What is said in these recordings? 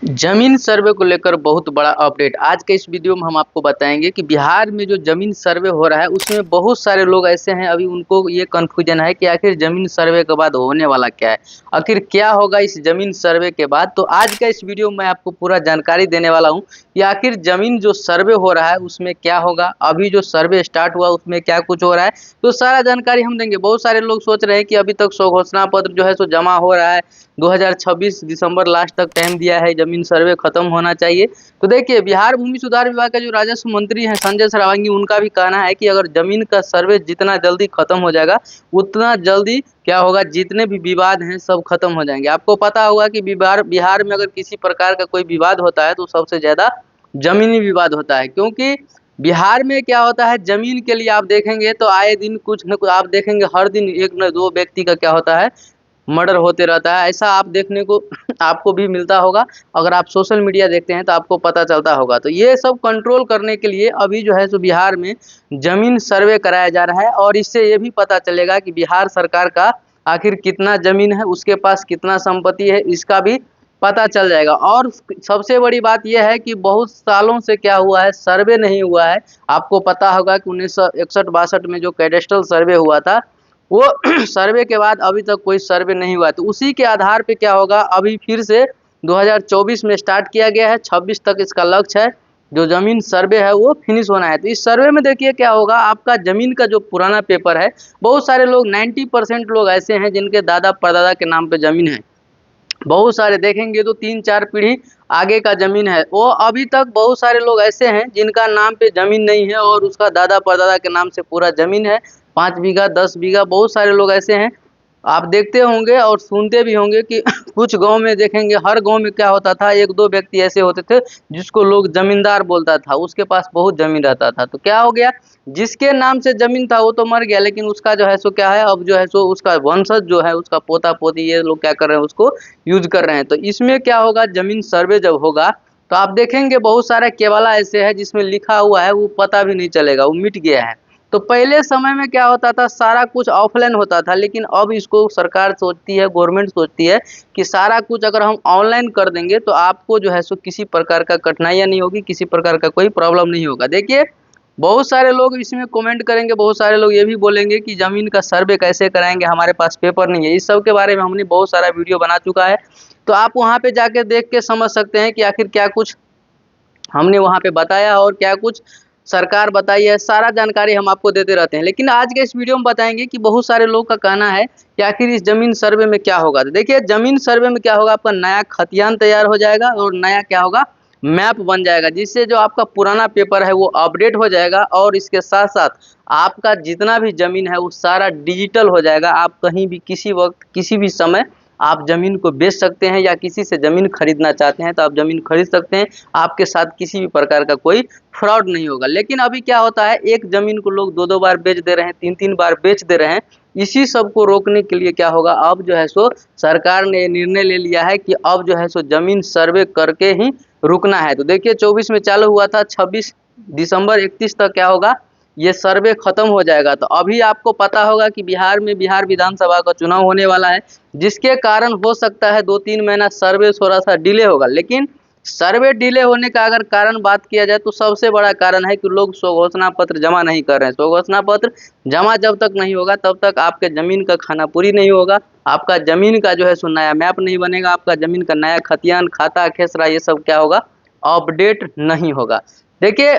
जमीन सर्वे को लेकर बहुत बड़ा अपडेट आज के इस वीडियो में हम आपको बताएंगे कि बिहार में जो जमीन सर्वे हो रहा है उसमें बहुत सारे लोग ऐसे हैं। अभी उनको ये कंफ्यूजन है कि आखिर जमीन सर्वे के बाद होने वाला क्या है, आखिर क्या होगा इस जमीन सर्वे के बाद। तो आज का इस वीडियो में मैं आपको पूरा जानकारी देने वाला हूं कि आखिर जमीन जो सर्वे हो रहा है उसमें क्या होगा, अभी जो सर्वे स्टार्ट हुआ उसमें क्या कुछ हो रहा है, तो सारा जानकारी हम देंगे। बहुत सारे लोग सोच रहे हैं कि अभी तक स्वघोषणा पत्र जो है सो जमा हो रहा है, 2026 दिसंबर लास्ट तक टाइम दिया है, जमीन सर्वे खत्म होना चाहिए। तो देखिए, बिहार भूमि सुधार विभाग के जो राजस्व मंत्री हैं संजय सरावगी, उनका भी कहना है कि अगर जमीन का सर्वे जितना जल्दी खत्म हो जाएगा उतना जल्दी क्या होगा, जितने भी विवाद हैं सब खत्म हो जाएंगे। आपको पता होगा कि बिहार में अगर किसी प्रकार का कोई विवाद होता है तो सबसे ज्यादा जमीनी विवाद होता है, क्योंकि बिहार में क्या होता है, जमीन के लिए आप देखेंगे तो आए दिन कुछ न कुछ आप देखेंगे, हर दिन एक न दो व्यक्ति का क्या होता है, मर्डर होते रहता है। ऐसा आप देखने को आपको भी मिलता होगा, अगर आप सोशल मीडिया देखते हैं तो आपको पता चलता होगा। तो ये सब कंट्रोल करने के लिए अभी जो है सो बिहार में जमीन सर्वे कराया जा रहा है, और इससे ये भी पता चलेगा कि बिहार सरकार का आखिर कितना जमीन है, उसके पास कितना संपत्ति है, इसका भी पता चल जाएगा। और सबसे बड़ी बात यह है कि बहुत सालों से क्या हुआ है, सर्वे नहीं हुआ है। आपको पता होगा कि 1961-62 में जो कैडेस्ट्रल सर्वे हुआ था, वो सर्वे के बाद अभी तक कोई सर्वे नहीं हुआ। तो उसी के आधार पे क्या होगा, अभी फिर से 2024 में स्टार्ट किया गया है, 26 तक इसका लक्ष्य है, जो जमीन सर्वे है वो फिनिश होना है। तो इस सर्वे में देखिए क्या होगा, आपका जमीन का जो पुराना पेपर है, बहुत सारे लोग 90% लोग ऐसे हैं जिनके दादा परदादा के नाम पे जमीन है। बहुत सारे देखेंगे तो 3-4 पीढ़ी आगे का जमीन है, वो अभी तक बहुत सारे लोग ऐसे हैं जिनका नाम पे जमीन नहीं है और उसका दादा परदादा के नाम से पूरा जमीन है, 5 बीघा 10 बीघा। बहुत सारे लोग ऐसे हैं, आप देखते होंगे और सुनते भी होंगे कि कुछ गांव में देखेंगे, हर गांव में क्या होता था, एक दो व्यक्ति ऐसे होते थे जिसको लोग जमींदार बोलता था, उसके पास बहुत जमीन रहता था। तो क्या हो गया, जिसके नाम से जमीन था वो तो मर गया, लेकिन उसका जो है सो क्या है, अब जो है सो उसका वंशज जो है, उसका पोता पोती, ये लोग क्या कर रहे हैं, उसको यूज कर रहे हैं। तो इसमें क्या होगा, जमीन सर्वे जब होगा तो आप देखेंगे बहुत सारे केवाला ऐसे है जिसमें लिखा हुआ है वो पता भी नहीं चलेगा, वो मिट गया है। तो पहले समय में क्या होता था, सारा कुछ ऑफलाइन होता था, लेकिन अब इसको सरकार सोचती है, गवर्नमेंट सोचती है कि सारा कुछ अगर हम ऑनलाइन कर देंगे तो आपको जो है सो किसी प्रकार का कठिनाइयाँ नहीं होगी, किसी प्रकार का कोई प्रॉब्लम नहीं होगा। देखिए, बहुत सारे लोग इसमें कमेंट करेंगे, बहुत सारे लोग ये भी बोलेंगे कि ज़मीन का सर्वे कैसे कराएंगे, हमारे पास पेपर नहीं है। इस सब के बारे में हमने बहुत सारा वीडियो बना चुका है, तो आप वहाँ पे जाके देख के समझ सकते हैं कि आखिर क्या कुछ हमने वहाँ पे बताया और क्या कुछ सरकार बताई है। सारा जानकारी हम आपको देते रहते हैं, लेकिन आज के इस वीडियो में बताएंगे कि बहुत सारे लोग का कहना है कि आखिर इस जमीन सर्वे में क्या होगा। तो देखिए, जमीन सर्वे में क्या होगा, आपका नया खतियान तैयार हो जाएगा और नया क्या होगा, मैप बन जाएगा, जिससे जो आपका पुराना पेपर है वो अपडेट हो जाएगा, और इसके साथ साथ आपका जितना भी जमीन है वो सारा डिजिटल हो जाएगा। आप कहीं भी किसी वक्त किसी भी समय आप ज़मीन को बेच सकते हैं, या किसी से ज़मीन खरीदना चाहते हैं तो आप ज़मीन खरीद सकते हैं, आपके साथ किसी भी प्रकार का कोई फ्रॉड नहीं होगा। लेकिन अभी क्या होता है, एक ज़मीन को लोग 2-2 बार बेच दे रहे हैं, 3-3 बार बेच दे रहे हैं। इसी सब को रोकने के लिए क्या होगा, अब जो है सो सरकार ने निर्णय ले लिया है कि अब जो है सो ज़मीन सर्वे करके ही रुकना है। तो देखिए, 24 में चालू हुआ था, 26 दिसंबर 31 तक क्या होगा, ये सर्वे खत्म हो जाएगा। तो अभी आपको पता होगा कि बिहार में बिहार विधानसभा का चुनाव होने वाला है, जिसके कारण हो सकता है 2-3 महीना सर्वे थोड़ा सा डिले होगा। लेकिन सर्वे डिले होने का अगर कारण बात किया जाए तो सबसे बड़ा कारण है कि लोग स्वघोषणा पत्र जमा नहीं कर रहे हैं। स्वघोषणा पत्र जमा जब तक नहीं होगा तब तक आपके जमीन का खाना पूरी नहीं होगा, आपका जमीन का जो है सो नया मैप नहीं बनेगा, आपका जमीन का नया खतियान खाता खेसरा ये सब क्या होगा, अपडेट नहीं होगा। देखिए,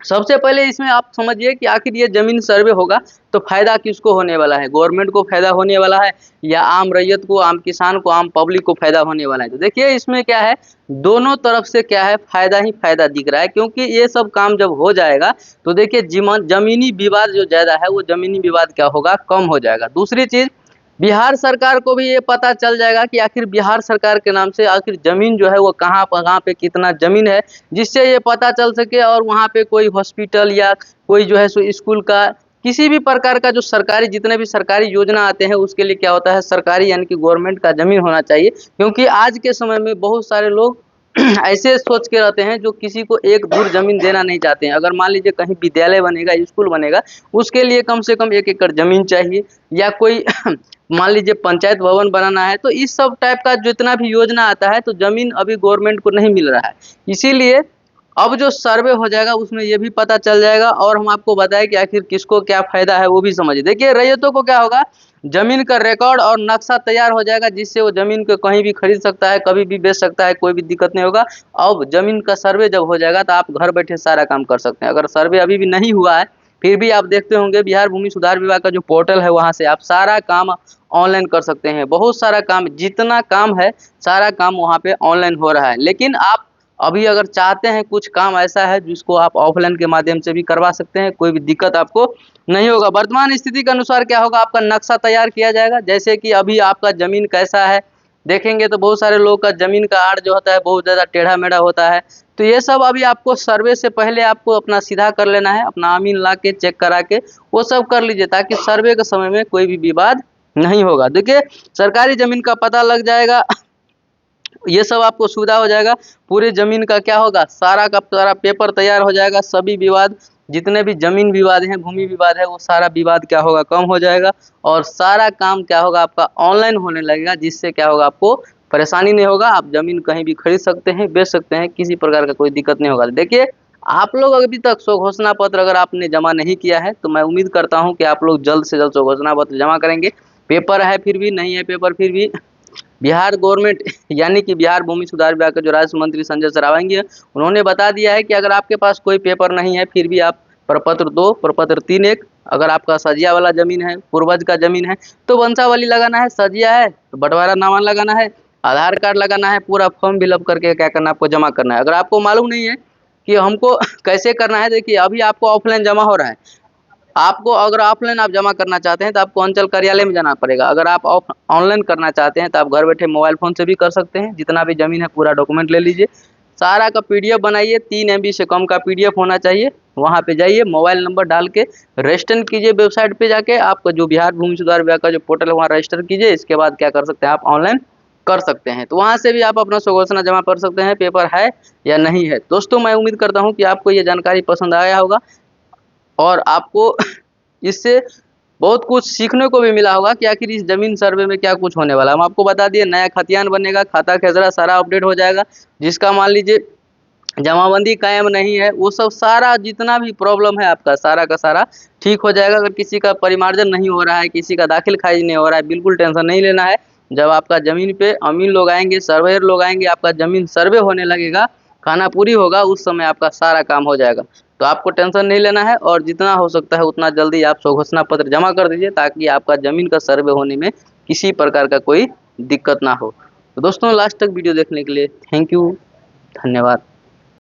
सबसे पहले इसमें आप समझिए कि आखिर ये जमीन सर्वे होगा तो फायदा किसको होने वाला है, गवर्नमेंट को फायदा होने वाला है या आम रैयत को, आम किसान को, आम पब्लिक को फायदा होने वाला है। तो देखिए, इसमें क्या है, दोनों तरफ से क्या है, फायदा ही फायदा दिख रहा है, क्योंकि ये सब काम जब हो जाएगा तो देखिए जमीनी विवाद जो ज्यादा है वो जमीनी विवाद क्या होगा, कम हो जाएगा। दूसरी चीज, बिहार सरकार को भी ये पता चल जाएगा कि आखिर बिहार सरकार के नाम से आखिर जमीन जो है वो कहाँ पे कितना जमीन है, जिससे ये पता चल सके और वहाँ पे कोई हॉस्पिटल या कोई जो है सो स्कूल का, किसी भी प्रकार का जो सरकारी, जितने भी सरकारी योजना आते हैं उसके लिए क्या होता है, सरकारी यानी कि गवर्नमेंट का जमीन होना चाहिए। क्योंकि आज के समय में बहुत सारे लोग ऐसे सोच के रहते हैं जो किसी को एक दूर जमीन देना नहीं चाहते हैं। अगर मान लीजिए कहीं विद्यालय बनेगा, स्कूल बनेगा, उसके लिए कम से कम 1 एकड़ जमीन चाहिए, या कोई मान लीजिए पंचायत भवन बनाना है, तो इस सब टाइप का जितना भी योजना आता है तो जमीन अभी गवर्नमेंट को नहीं मिल रहा है। इसीलिए अब जो सर्वे हो जाएगा उसमें ये भी पता चल जाएगा और हम आपको बताएं कि आखिर किसको क्या फायदा है वो भी समझिए। देखिए रैयतों को क्या होगा, जमीन का रिकॉर्ड और नक्शा तैयार हो जाएगा, जिससे वो जमीन को कहीं भी खरीद सकता है, कभी भी बेच सकता है, कोई भी दिक्कत नहीं होगा। अब जमीन का सर्वे जब हो जाएगा तो आप घर बैठे सारा काम कर सकते हैं। अगर सर्वे अभी भी नहीं हुआ है फिर भी आप देखते होंगे बिहार भूमि सुधार विभाग का जो पोर्टल है वहां से आप सारा काम ऑनलाइन कर सकते हैं। बहुत सारा काम, जितना काम है सारा काम वहां पे ऑनलाइन हो रहा है। लेकिन आप अभी अगर चाहते हैं कुछ काम ऐसा है जिसको आप ऑफलाइन के माध्यम से भी करवा सकते हैं, कोई भी दिक्कत आपको नहीं होगा। वर्तमान स्थिति के अनुसार क्या होगा, आपका नक्शा तैयार किया जाएगा। जैसे कि अभी आपका जमीन कैसा है देखेंगे तो बहुत सारे लोगों का जमीन का आड़ जो होता है बहुत ज़्यादा टेढ़ा मेढ़ा होता है। तो ये सब अभी आपको सर्वे से पहले आपको अपना सीधा कर लेना है, अपना अमीन ला के चेक करा के वो सब कर लीजिए, ताकि सर्वे के समय में कोई भी विवाद नहीं होगा। देखिए सरकारी जमीन का पता लग जाएगा, ये सब आपको सुविधा हो जाएगा। पूरे जमीन का क्या होगा, सारा का सारा पेपर तैयार हो जाएगा। सभी विवाद, जितने भी जमीन विवाद हैं, भूमि विवाद है, वो सारा विवाद क्या होगा, कम हो जाएगा। और सारा काम क्या होगा आपका ऑनलाइन होने लगेगा, जिससे क्या होगा आपको परेशानी नहीं होगा। आप जमीन कहीं भी खरीद सकते हैं, बेच सकते हैं, किसी प्रकार का कोई दिक्कत नहीं होगा। देखिए आप लोग अभी तक स्वघोषणा पत्र अगर आपने जमा नहीं किया है तो मैं उम्मीद करता हूँ कि आप लोग जल्द से जल्द स्वघोषणा पत्र जमा करेंगे। पेपर है फिर भी, नहीं है पेपर फिर भी, बिहार गवर्नमेंट यानी कि बिहार भूमि सुधार विभाग के जो राज्य मंत्री संजय सरावगी है, उन्होंने बता दिया है कि अगर आपके पास कोई पेपर नहीं है फिर भी आप प्रपत्र 2, प्रपत्र 3, 1, अगर आपका सजिया वाला जमीन है, पूर्वज का जमीन है तो वंशावली लगाना है, सजिया है तो बंटवारा नामा लगाना है, आधार कार्ड लगाना है, पूरा फॉर्म फिलअप करके क्या करना है आपको जमा करना है। अगर आपको मालूम नहीं है कि हमको कैसे करना है, देखिए अभी आपको ऑफलाइन जमा हो रहा है। आपको अगर ऑफलाइन आप जमा करना चाहते हैं तो आपको अंचल कार्यालय में जाना पड़ेगा। अगर आप ऑनलाइन करना चाहते हैं तो आप घर बैठे मोबाइल फ़ोन से भी कर सकते हैं। जितना भी ज़मीन है पूरा डॉक्यूमेंट ले लीजिए, सारा का पीडीएफ बनाइए, 3 MB से कम का पीडीएफ होना चाहिए। वहाँ पे जाइए, मोबाइल नंबर डाल के रजिस्टर कीजिए, वेबसाइट पे जाके आपका जो बिहार भूमि सुधार विभाग का जो पोर्टल है वहाँ रजिस्टर कीजिए। इसके बाद क्या कर सकते हैं, आप ऑनलाइन कर सकते हैं। तो वहाँ से भी आप अपना स्वघोषणा जमा कर सकते हैं, पेपर है या नहीं है। दोस्तों मैं उम्मीद करता हूँ कि आपको ये जानकारी पसंद आया होगा और आपको इससे बहुत कुछ सीखने को भी मिला होगा कि आखिर इस जमीन सर्वे में क्या कुछ होने वाला है। हम आपको बता दिए नया खतियान बनेगा, खाता खेसरा सारा अपडेट हो जाएगा। जिसका मान लीजिए जमाबंदी कायम नहीं है, वो सब सारा जितना भी प्रॉब्लम है आपका सारा का सारा ठीक हो जाएगा। अगर किसी का परिमार्जन नहीं हो रहा है, किसी का दाखिल खारिज नहीं हो रहा है, बिल्कुल टेंशन नहीं लेना है। जब आपका ज़मीन पे अमीन लोग आएंगे, सर्वेयर लोग आएंगे, आपका ज़मीन सर्वे होने लगेगा, खाना पूरी होगा, उस समय आपका सारा काम हो जाएगा। तो आपको टेंशन नहीं लेना है और जितना हो सकता है उतना जल्दी आप स्वघोषणा पत्र जमा कर दीजिए, ताकि आपका ज़मीन का सर्वे होने में किसी प्रकार का कोई दिक्कत ना हो। तो दोस्तों लास्ट तक वीडियो देखने के लिए थैंक यू, धन्यवाद।